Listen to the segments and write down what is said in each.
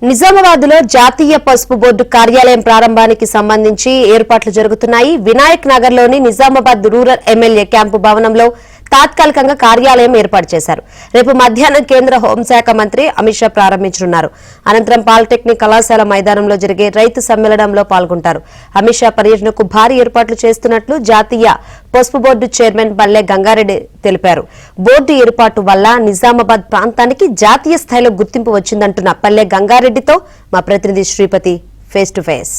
నిజామాబాద్లో జాతీయ పసుపు బోర్డు కార్యాలయం ప్రారంభానికి సంబంధించి ఏర్పాట్లు జరుగుతున్నాయి. వినాయక్ నగర్లోని నిజామాబాద్ రూరల్ ఎమ్మెల్యే క్యాంపు భవనంలో తాత్కాలికంగా కార్యాలయం ఏర్పాటు చేశారు. రేపు మధ్యాహ్నం కేంద్ర హోంశాఖ మంత్రి అమిత్ షా ప్రారంభించనున్నారు. అనంతరం పాలిటెక్నిక్ కళాశాల మైదానంలో జరిగే రైతు సమ్మేళనంలో పాల్గొంటారు. అమిత్ షా పర్యటనకు భారీ ఏర్పాట్లు చేస్తున్నట్లు జాతీయ పసుపు బోర్డు చైర్మన్ పల్లె గంగారెడ్డి తెలిపారు. బోర్డు ఏర్పాటు వల్ల నిజామాబాద్ ప్రాంతానికి జాతీయ స్థాయిలో గుర్తింపు వచ్చిందంటున్న పల్లె గంగారెడ్డితో మా ప్రతినిధి శ్రీపతి ఫేస్ టు ఫేస్.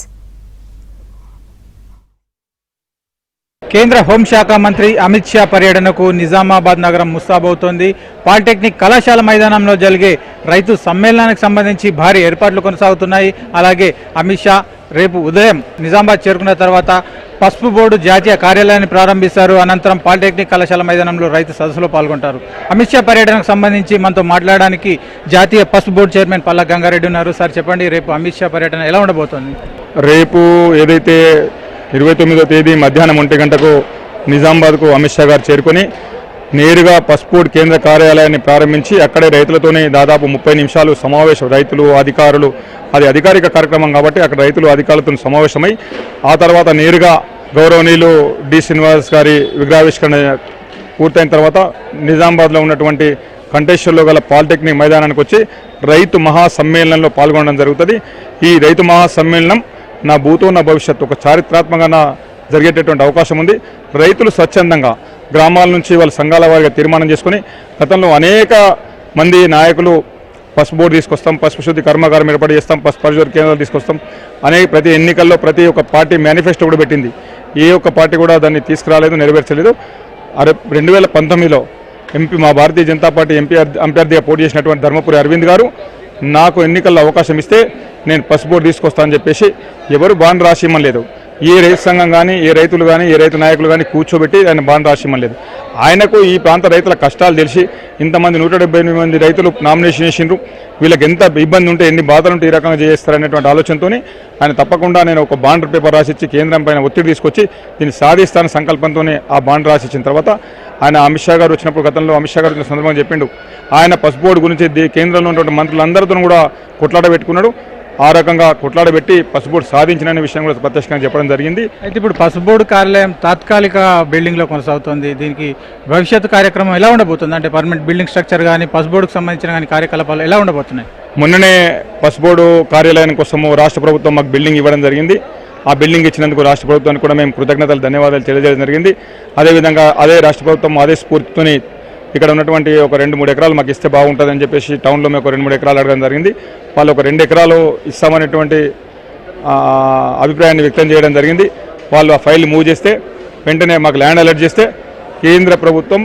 కేంద్ర హోంశాఖ మంత్రి అమిత్ షా పర్యటనకు నిజామాబాద్ నగరం ముస్తాబవుతోంది. పాలిటెక్నిక్ కళాశాల మైదానంలో జరిగే రైతు సమ్మేళనానికి సంబంధించి భారీ ఏర్పాట్లు కొనసాగుతున్నాయి. అలాగే అమిత్ షా రేపు ఉదయం నిజామాబాద్ చేరుకున్న తర్వాత పసుపు బోర్డు జాతీయ కార్యాలయాన్ని ప్రారంభిస్తారు. అనంతరం పాలిటెక్నిక్ కళాశాల మైదానంలో రైతు సదస్సులో పాల్గొంటారు. అమిత్ షా పర్యటనకు సంబంధించి మనతో మాట్లాడడానికి జాతీయ పసుపు బోర్డు చైర్మన్ పల్లె గంగారెడ్డి ఉన్నారు. సార్ చెప్పండి, రేపు అమిత్ షా పర్యటన ఎలా ఉండబోతోంది? రేపు ఏదైతే 29వ తేదీ మధ్యాహ్నం 1 గంటకు నిజామాబాద్కు అమిత్ షా గారు చేరుకొని నేరుగా పసుపు బోర్డు కేంద్ర కార్యాలయాన్ని ప్రారంభించి అక్కడే రైతులతోనే దాదాపు 30 నిమిషాలు సమావేశం, రైతులు అధికారులు, అది అధికారిక కార్యక్రమం కాబట్టి అక్కడ రైతులు అధికారులతో సమావేశమై ఆ తర్వాత నేరుగా గౌరవనీయులు డి శ్రీనివాస్ గారి విగ్రహావిష్కరణ పూర్తయిన తర్వాత నిజామాబాద్లో ఉన్నటువంటి కంటేశ్వర్లో గల పాలిటెక్నిక్ మైదానానికి వచ్చి రైతు మహాసమ్మేళనంలో పాల్గొనడం జరుగుతుంది. ఈ రైతు మహాసమ్మేళనం నా భూతో నా భవిష్యత్తు ఒక చారిత్రాత్మకంగా జరిగేటటువంటి అవకాశం ఉంది. రైతులు స్వచ్ఛందంగా గ్రామాల నుంచి వాళ్ళ సంఘాల వారిగా తీర్మానం చేసుకుని గతంలో అనేక మంది నాయకులు పసుపు బోర్డు తీసుకొస్తాం, పసుపు శుద్ధి కర్మాగారం ఏర్పాటు చేస్తాం, పసుపు పరిశోధన కేంద్రాలు తీసుకొస్తాం అనేక ప్రతి ఎన్నికల్లో ప్రతి ఒక్క పార్టీ మేనిఫెస్టో కూడా పెట్టింది. ఏ ఒక్క పార్టీ కూడా దాన్ని తీసుకురాలేదు, నెరవేర్చలేదు. 2019లో మా భారతీయ జనతా పార్టీ అభ్యర్థిగా పోటీ చేసినటువంటి ధర్మపురి అరవింద్ గారు నాకు ఎన్నికల్లో అవకాశం ఇస్తే నేను పసుపు బోర్డు తీసుకొస్తానని చెప్పేసి ఎవరు బాండ్ రాసి ఇవ్వలేదు. ఏ రైతు సంఘం కానీ, ఏ రైతులు కానీ, ఏ రైతు నాయకులు కానీ కూర్చోబెట్టి ఆయన బాండ్ రాసి ఇవ్వలేదు. ఆయనకు ఈ ప్రాంత రైతుల కష్టాలు తెలిసి ఇంతమంది 178 మంది రైతులు నామినేషన్ చేసిండ్రు, వీళ్ళకి ఎంత ఇబ్బంది ఉంటే, ఎన్ని బాధలు ఉంటే ఈ రకంగా చేస్తారనేటువంటి ఆలోచనతో ఆయన తప్పకుండా నేను ఒక బాండ్ పేపర్ రాసిచ్చి కేంద్రం పైన ఒత్తిడి తీసుకొచ్చి దీన్ని సాధిస్తాన సంకల్పంతోనే ఆ బాండ్ రాసిచ్చిన తర్వాత ఆయన అమిత్ షా గారు వచ్చినప్పుడు, గతంలో అమిత్ షా గారు వచ్చిన సందర్భంగా చెప్పిండు ఆయన పసుపు బోర్డు గురించి కేంద్రంలో ఉన్నటువంటి మంత్రులందరితో కూడా కొట్లాట పెట్టుకున్నాడు. ఆ రకంగా కొట్లాడబెట్టి పసుపు బోర్డు సాధించిన విషయం కూడా ప్రత్యక్షంగా చెప్పడం జరిగింది. అయితే ఇప్పుడు పసుపు బోర్డు కార్యాలయం తాత్కాలిక బిల్డింగ్లో కొనసాగుతోంది. దీనికి భవిష్యత్తు కార్యక్రమం ఎలా ఉండబోతుంది? అంటే పర్మనెంట్ బిల్డింగ్ స్ట్రక్చర్ కానీ పసుపు బోర్డుకు సంబంధించిన కానీ కార్యకలాపాలు ఎలా ఉండబోతున్నాయి? మొన్ననే పసుపు బోర్డు కార్యాలయం కోసము రాష్ట్ర ప్రభుత్వం మాకు బిల్డింగ్ ఇవ్వడం జరిగింది. ఆ బిల్డింగ్ ఇచ్చినందుకు రాష్ట్ర ప్రభుత్వానికి కూడా మేము కృతజ్ఞతలు, ధన్యవాదాలు తెలియజేయడం జరిగింది. అదేవిధంగా అదే రాష్ట్ర ప్రభుత్వం అదే స్ఫూర్తితోని ఇక్కడ ఉన్నటువంటి ఒక 2-3 ఎకరాలు మాకు ఇస్తే బాగుంటుందని చెప్పేసి టౌన్లో మేము ఒక 2-3 ఎకరాలు అడగడం జరిగింది. వాళ్ళు ఒక 2 ఎకరాలు ఇస్తామనేటువంటి అభిప్రాయాన్ని వ్యక్తం చేయడం జరిగింది. వాళ్ళు ఆ ఫైల్ మూవ్ చేస్తే వెంటనే మాకు ల్యాండ్ అలర్ట్ చేస్తే కేంద్ర ప్రభుత్వం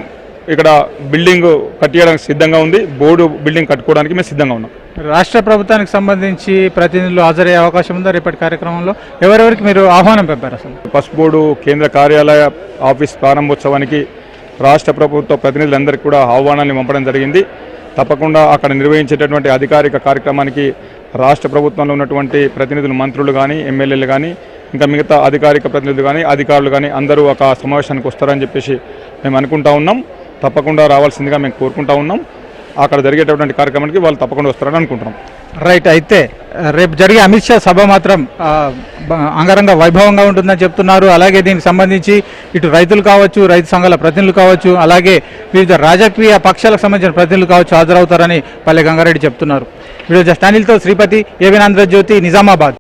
ఇక్కడ బిల్డింగ్ కట్టేయడానికి సిద్ధంగా ఉంది. బోర్డు బిల్డింగ్ కట్టుకోవడానికి మేము సిద్ధంగా ఉన్నాం. రాష్ట్ర ప్రభుత్వానికి సంబంధించి ప్రతినిధులు హాజరయ్యే అవకాశం ఉందా రేపటి కార్యక్రమంలో? ఎవరెవరికి మీరు ఆహ్వానం పంపారు? అసలు పసుపు బోర్డు కేంద్ర కార్యాలయ ఆఫీస్ ప్రారంభోత్సవానికి రాష్ట్ర ప్రభుత్వ ప్రతినిధులందరికీ కూడా ఆహ్వానాన్ని పంపడం జరిగింది. తప్పకుండా అక్కడ నిర్వహించేటటువంటి అధికారిక కార్యక్రమానికి రాష్ట్ర ప్రభుత్వంలో ఉన్నటువంటి ప్రతినిధులు, మంత్రులు కానీ, ఎమ్మెల్యేలు కానీ, ఇంకా మిగతా అధికారిక ప్రతినిధులు కానీ, అధికారులు కానీ అందరూ ఒక సమావేశానికి వస్తారని చెప్పేసి మేము అనుకుంటా ఉన్నాం. తప్పకుండా రావాల్సిందిగా మేము కోరుకుంటా ఉన్నాం. అక్కడ జరిగేటటువంటి కార్యక్రమానికి వాళ్ళు తప్పకుండా వస్తారని అనుకుంటున్నాం. రైట్. అయితే రేపు జరిగే అమిత్ షా సభ మాత్రం అంగరంగ వైభవంగా ఉంటుందని చెప్తున్నారు. అలాగే దీనికి సంబంధించి ఇటు రైతులు కావచ్చు, రైతు సంఘాల ప్రతినిధులు కావచ్చు, అలాగే వివిధ రాజకీయ పక్షాలకు సంబంధించిన ప్రతినిధులు కావచ్చు హాజరవుతారని పల్లె గంగారెడ్డి చెప్తున్నారు. వీడియో జస్ట్ అనిల్తో శ్రీపతి, ఏబీఎన్ ఆంధ్రజ్యోతి, నిజామాబాద్.